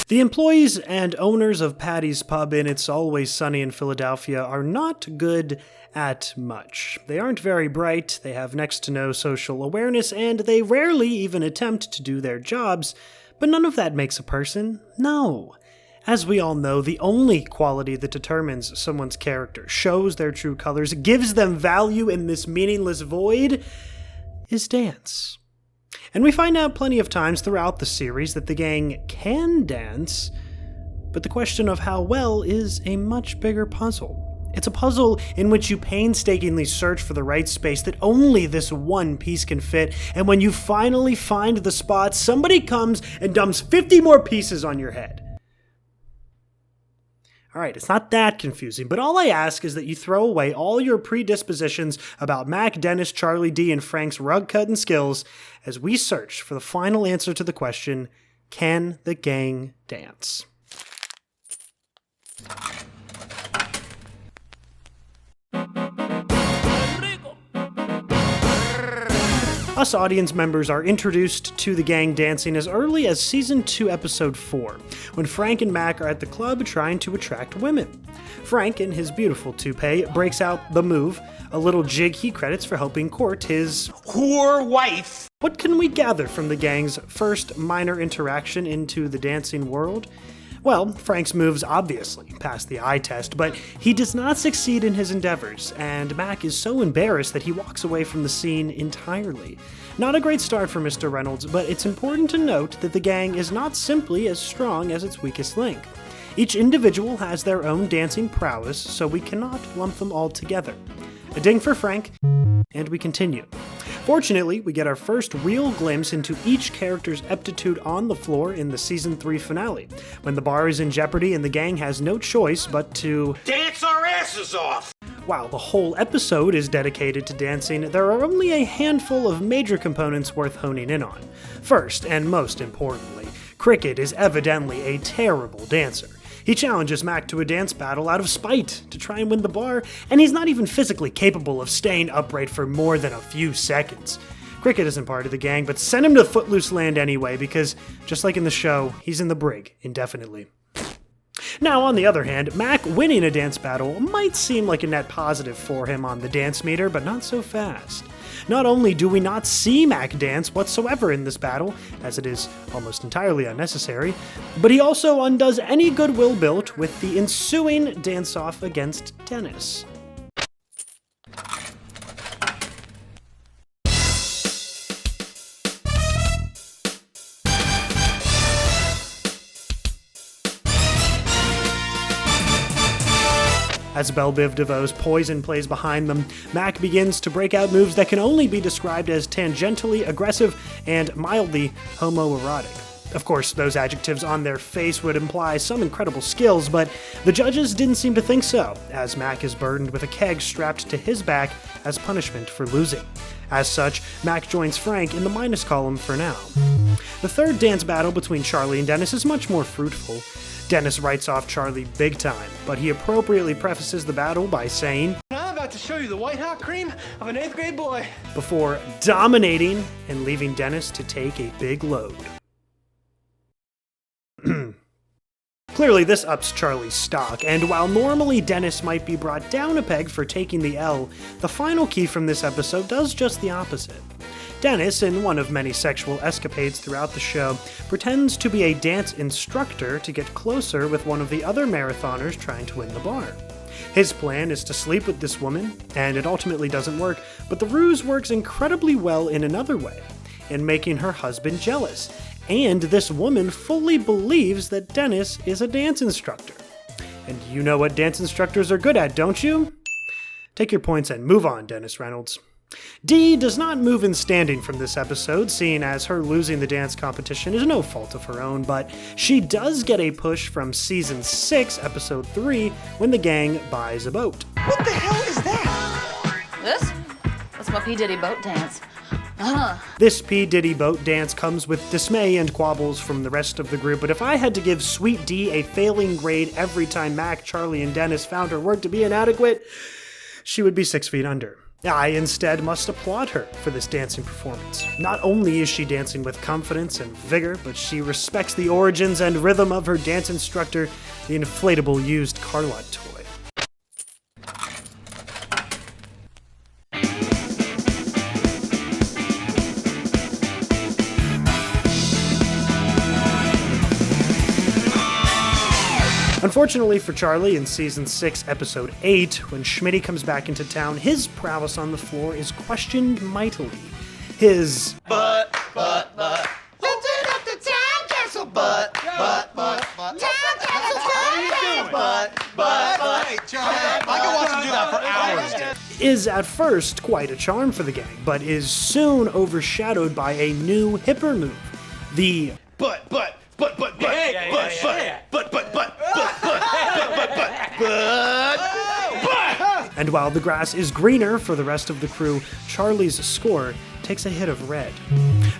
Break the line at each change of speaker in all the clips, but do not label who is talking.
The employees and owners of Patty's Pub in It's Always Sunny in Philadelphia are not good at much. They aren't very bright, they have next to no social awareness, and they rarely even attempt to do their jobs, but none of that makes a person. No. As we all know, the only quality that determines someone's character, shows their true colors, gives them value in this meaningless void, is dance. And we find out plenty of times throughout the series that the gang can dance, but the question of how well is a much bigger puzzle. It's a puzzle in which you painstakingly search for the right space that only this one piece can fit, and when you finally find the spot, somebody comes and dumps 50 more pieces on your head. Alright, it's not that confusing, but all I ask is that you throw away all your predispositions about Mac, Dennis, Charlie D, and Frank's rug-cutting skills as we search for the final answer to the question, can the gang dance? Us audience members are introduced to the gang dancing as early as Season 2, Episode 4, when Frank and Mac are at the club trying to attract women. Frank, in his beautiful toupee, breaks out the move, a little jig he credits for helping court his whore wife. What can we gather from the gang's first minor interaction into the dancing world? Well, Frank's moves obviously pass the eye test, but he does not succeed in his endeavors, and Mac is so embarrassed that he walks away from the scene entirely. Not a great start for Mr. Reynolds, but it's important to note that the gang is not simply as strong as its weakest link. Each individual has their own dancing prowess, so we cannot lump them all together. A ding for Frank, and we continue. Fortunately, we get our first real glimpse into each character's aptitude on the floor in the Season 3 finale, when the bar is in jeopardy and the gang has no choice but to dance our asses off! While the whole episode is dedicated to dancing, there are only a handful of major components worth honing in on. First, and most importantly, Cricket is evidently a terrible dancer. He challenges Mac to a dance battle out of spite to try and win the bar, and he's not even physically capable of staying upright for more than a few seconds. Cricket isn't part of the gang, but send him to Footloose Land anyway, because, just like in the show, he's in the brig indefinitely. Now, on the other hand, Mac winning a dance battle might seem like a net positive for him on the dance meter, but not so fast. Not only do we not see Mac dance whatsoever in this battle, as it is almost entirely unnecessary, but he also undoes any goodwill built with the ensuing dance-off against Dennis. As Belle Biv DeVoe's poison plays behind them, Mac begins to break out moves that can only be described as tangentially aggressive and mildly homoerotic. Of course, those adjectives on their face would imply some incredible skills, but the judges didn't seem to think so, as Mac is burdened with a keg strapped to his back as punishment for losing. As such, Mac joins Frank in the minus column for now. The third dance battle between Charlie and Dennis is much more fruitful. Dennis writes off Charlie big time, but he appropriately prefaces the battle by saying,
"I'm about to show you the white hot cream of an 8th grade boy,"
before dominating and leaving Dennis to take a big load. Clearly, this ups Charlie's stock, and while normally Dennis might be brought down a peg for taking the L, the final key from this episode does just the opposite. Dennis, in one of many sexual escapades throughout the show, pretends to be a dance instructor to get closer with one of the other marathoners trying to win the bar. His plan is to sleep with this woman, and it ultimately doesn't work, but the ruse works incredibly well in another way, in making her husband jealous, and this woman fully believes that Dennis is a dance instructor. And you know what dance instructors are good at, don't you? Take your points and move on, Dennis Reynolds. Dee does not move in standing from this episode, seeing as her losing the dance competition is no fault of her own, but she does get a push from Season 6, Episode 3, when the gang buys a boat.
What the hell is that?
This? That's my P. Diddy boat dance.
This P. Diddy boat dance comes with dismay and quabbles from the rest of the group, but if I had to give Sweet Dee a failing grade every time Mac, Charlie, and Dennis found her work to be inadequate, she would be 6 feet under. I instead must applaud her for this dancing performance. Not only is she dancing with confidence and vigor, but she respects the origins and rhythm of her dance instructor, the inflatable used car lot toy. Unfortunately for Charlie, in Season 6, Episode 8, when Schmitty comes back into town, his prowess on the floor is questioned mightily. His
But. Let's turn up the time capsule, but. Time capsule, Hey, Charlie, I can watch him do that for hours.
is at first quite a charm for the gang, but is soon overshadowed by a new, hipper move. The And while the grass is greener for the rest of the crew, Charlie's score takes a hit of red.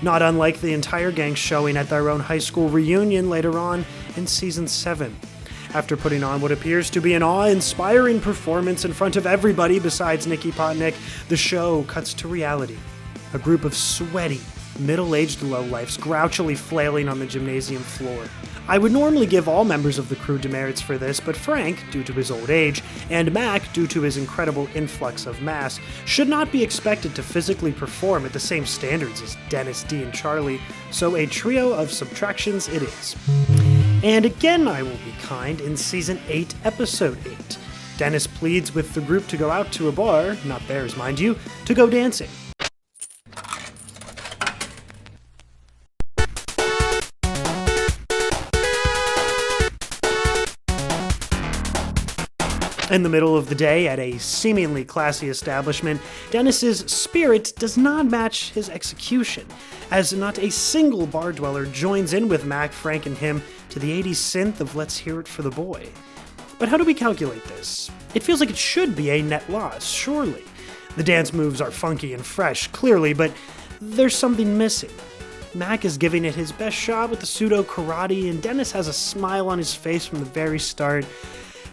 Not unlike the entire gang showing at their own high school reunion later on in Season 7. After putting on what appears to be an awe-inspiring performance in front of everybody besides Nicky Potnick, the show cuts to reality. A group of sweaty, middle-aged lowlifes grouchily flailing on the gymnasium floor. I would normally give all members of the crew demerits for this, but Frank, due to his old age, and Mac, due to his incredible influx of mass, should not be expected to physically perform at the same standards as Dennis, Dee, and Charlie, so a trio of subtractions it is. And again I will be kind in Season 8, Episode 8. Dennis pleads with the group to go out to a bar, not theirs mind you, to go dancing. In the middle of the day, at a seemingly classy establishment, Dennis's spirit does not match his execution, as not a single bar dweller joins in with Mac, Frank, and him to the 80s synth of Let's Hear It for the Boy. But how do we calculate this? It feels like it should be a net loss, surely. The dance moves are funky and fresh, clearly, but there's something missing. Mac is giving it his best shot with the pseudo karate, and Dennis has a smile on his face from the very start.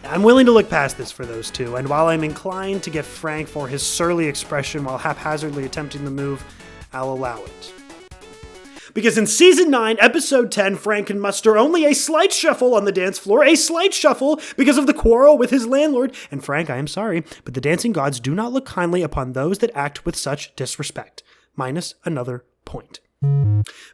I'm willing to look past this for those two, and while I'm inclined to get Frank for his surly expression while haphazardly attempting the move, I'll allow it. Because in Season 9, Episode 10, Frank can muster only a slight shuffle on the dance floor, a slight shuffle because of the quarrel with his landlord, and Frank, I am sorry, but the dancing gods do not look kindly upon those that act with such disrespect. Minus another point.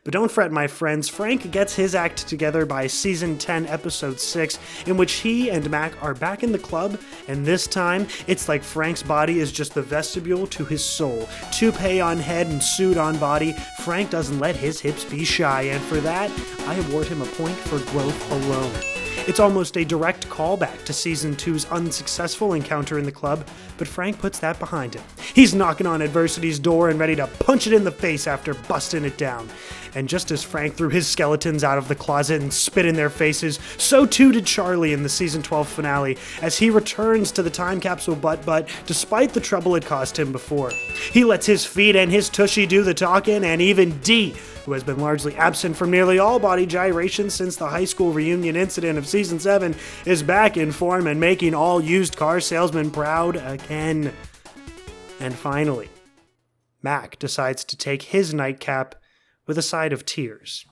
But don't fret, my friends, Frank gets his act together by Season 10, Episode 6, in which he and Mac are back in the club, and this time, it's like Frank's body is just the vestibule to his soul. Toupee on head and suit on body, Frank doesn't let his hips be shy, and for that, I award him a point for growth alone. It's almost a direct callback to Season 2's unsuccessful encounter in the club, but Frank puts that behind him. He's knocking on adversity's door and ready to punch it in the face after busting it down. And just as Frank threw his skeletons out of the closet and spit in their faces, so too did Charlie in the Season 12 finale, as he returns to the time capsule butt despite the trouble it cost him before. He lets his feet and his tushy do the talking, and even Dee, who has been largely absent from nearly all body gyrations since the high school reunion incident of Season 7, is back in form and making all used car salesmen proud again. And finally, Mac decides to take his nightcap with a side of tears.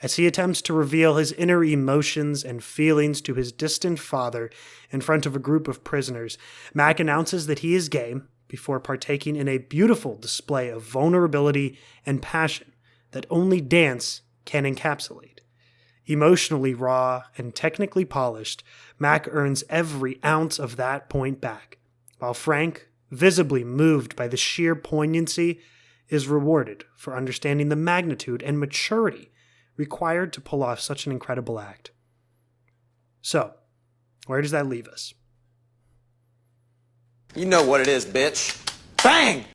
As he attempts to reveal his inner emotions and feelings to his distant father in front of a group of prisoners, Mac announces that he is gay before partaking in a beautiful display of vulnerability and passion that only dance can encapsulate. Emotionally raw and technically polished, Mac earns every ounce of that point back, while Frank, visibly moved by the sheer poignancy, is rewarded for understanding the magnitude and maturity required to pull off such an incredible act. So, where does that leave us?
You know what it is, bitch. Bang!